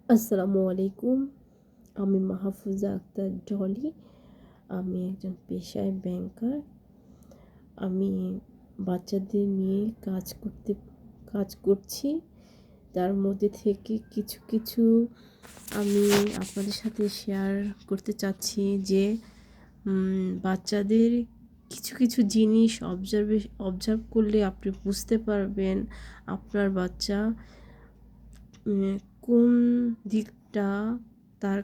আসসালামু আলাইকুম। আমি মাহফুজা আক্তার ডলি। আমি একজন পেশায় ব্যাংকার। আমি বাচ্চাদের নিয়ে কাজ করছি। তার মধ্যে থেকে কিছু আমি আপনাদের সাথে শেয়ার করতে চাচ্ছি যে বাচ্চাদের কিছু জিনিস অবজার্ভ করলে আপনি বুঝতে পারবেন আপনার বাচ্চা কোন দিকটা তার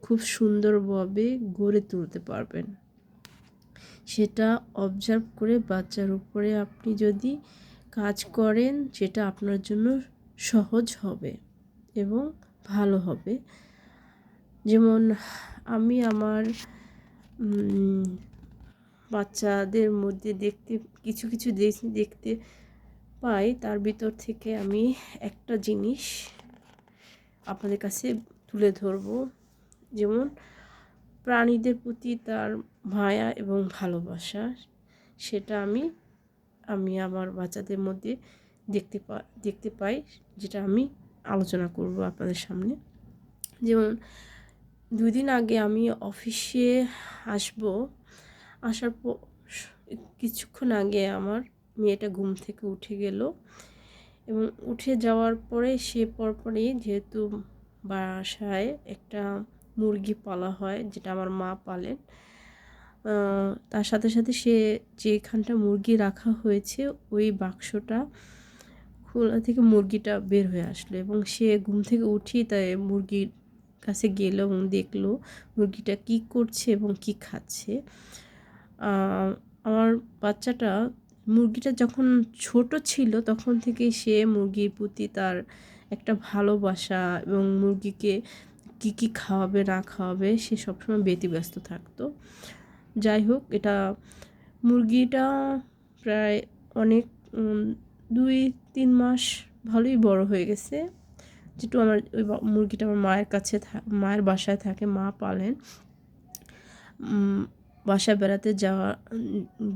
খুব সুন্দরভাবে গড়ে তুলতে পারবেন। সেটা অবজার্ভ করে বাচ্চার উপরে আপনি যদি কাজ করেন সেটা আপনার জন্য সহজ হবে এবং ভালো হবে। যেমন আমি আমার বাচ্চাদের মধ্যে দেখতে পাই, তার ভিতর থেকে আমি একটা জিনিস আপনাদের কাছে তুলে ধরব। যেমন প্রাণীদের প্রতি তার মায়া এবং ভালোবাসা, সেটা আমি আমার বাচ্চাদের মধ্যে দেখতে পাই, যেটা আমি আলোচনা করব আপনাদের সামনে। যেমন 2 দিন আগে আমি অফিসে আসার পর কিছুক্ষণ আগে আমার মেয়েটা ঘুম থেকে উঠে গেল এবং উঠে যাওয়ার পরে সে পরপরই, যেহেতু বাসায় একটা মুরগি পালা হয় যেটা আমার মা পালেন, তার সাথে সাথে সে যেখানটা মুরগি রাখা হয়েছে ওই বাক্সটা খোলা থেকে মুরগিটা বের হয়ে আসলো এবং সে ঘুম থেকে উঠি তাই মুরগির কাছে গেল এবং দেখলো মুরগিটা কি করছে এবং কি খাচ্ছে। আমার মুরগিটা যখন ছোট ছিল তখন থেকে সে মুরগির প্রতি তার একটা ভালোবাসা এবং মুরগিকে কি খাওয়াবে না খাওয়াবে সে সবসময় ব্যতিব্যস্ত থাকতো। যাই হোক, মুরগিটা প্রায় অনেক 2-3 মাস ভালোই বড় হয়ে গেছে। যেহেতু আমার ওই মুরগিটা আমার মায়ের বাসায় থাকে, মা পালেন। বাসায় বেড়াতে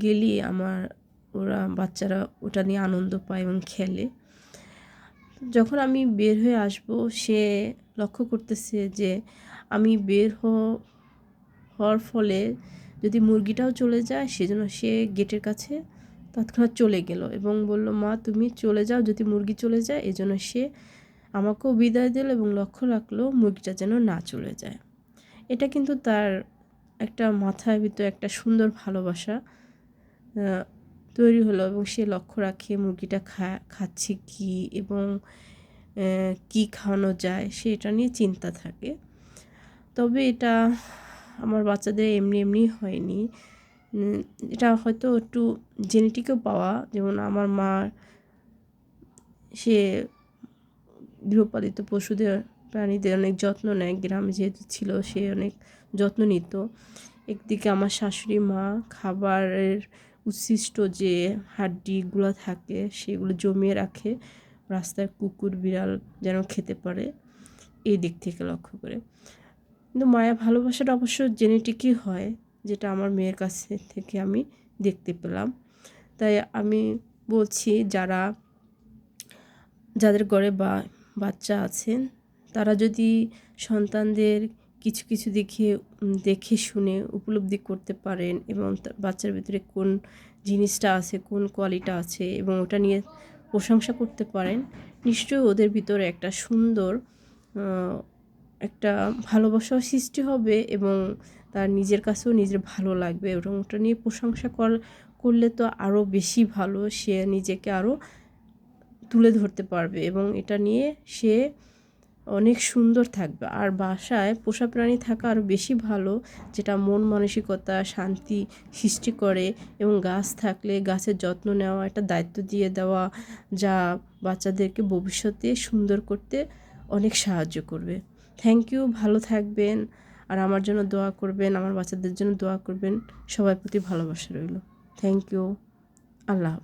গেলেই বাচ্চারা ওটা নিয়ে আনন্দ পায় এবং খেলে। যখন আমি বের হয়ে আসব, সে লক্ষ্য করতেছে যে আমি হওয়ার ফলে যদি মুরগিটাও চলে যায়, সেজন্য সে গেটের কাছে তৎক্ষণাৎ চলে গেল এবং বলল, মা তুমি চলে যাও যদি মুরগি চলে যায়। এজন্য সে আমাকেও বিদায় দিল এবং লক্ষ্য রাখলো মুরগিটা যেন না চলে যায়। এটা কিন্তু তার একটা মাথার ভিতরে একটা সুন্দর ভালোবাসা তৈরি হলো এবং সে লক্ষ্য রাখে মুরগিটা খাচ্ছে কি এবং কি খাওয়ানো যায় সেটা নিয়ে চিন্তা থাকে। তবে এটা আমার বাচ্চাদের এমনি হয়নি, এটা হয়তো একটু জেনেটিকও পাওয়া। যেমন আমার মা, সে গৃহপালিত প্রাণীদের অনেক যত্ন নেয়, গ্রামে যেহেতু ছিল সে অনেক যত্ন নিত। একদিকে আমার শাশুড়ি মা খাবারের উচ্ছিষ্ট যে হাড্ডিগুলো থাকে সেগুলো জমিয়ে রাখে রাস্তার কুকুর বিড়াল যেন খেতে পারে, এই দিক থেকে লক্ষ্য করে। কিন্তু মায়া ভালোবাসাটা অবশ্য জেনেটিকই হয়, যেটা আমার মেয়ের কাছে থেকে আমি দেখতে পেলাম। তাই আমি বলছি, যাদের ঘরে বাচ্চা আছেন তারা যদি সন্তানদের কিছু দেখে শুনে উপলব্ধি করতে পারেন এবং বাচ্চার ভিতরে কোন জিনিসটা আছে, কোন কোয়ালিটি আছে এবং ওটা নিয়ে প্রশংসা করতে পারেন, নিশ্চয়ই ওদের ভিতরে একটা সুন্দর একটা ভালোবাসাও সৃষ্টি হবে এবং তার নিজের কাছেও নিজের ভালো লাগবে এবং ওটা নিয়ে প্রশংসা করলে তো আরও বেশি ভালো, সে নিজেকে আরও তুলে ধরতে পারবে এবং এটা নিয়ে সে অনেক সুন্দর থাকবে। আর বাসায় পোষা প্রাণী থাকা আরও বেশি ভালো, যেটা মন মানসিকতা শান্তি সৃষ্টি করে এবং গাছ থাকলে গাছের যত্ন নেওয়া, একটা দায়িত্ব দিয়ে দেওয়া, যা বাচ্চাদেরকে ভবিষ্যতে সুন্দর করতে অনেক সাহায্য করবে। থ্যাংক ইউ, ভালো থাকবেন আর আমার জন্য দোয়া করবেন, আমার বাচ্চাদের জন্য দোয়া করবেন। সবার প্রতি ভালোবাসা রইল। Thank you, Allah.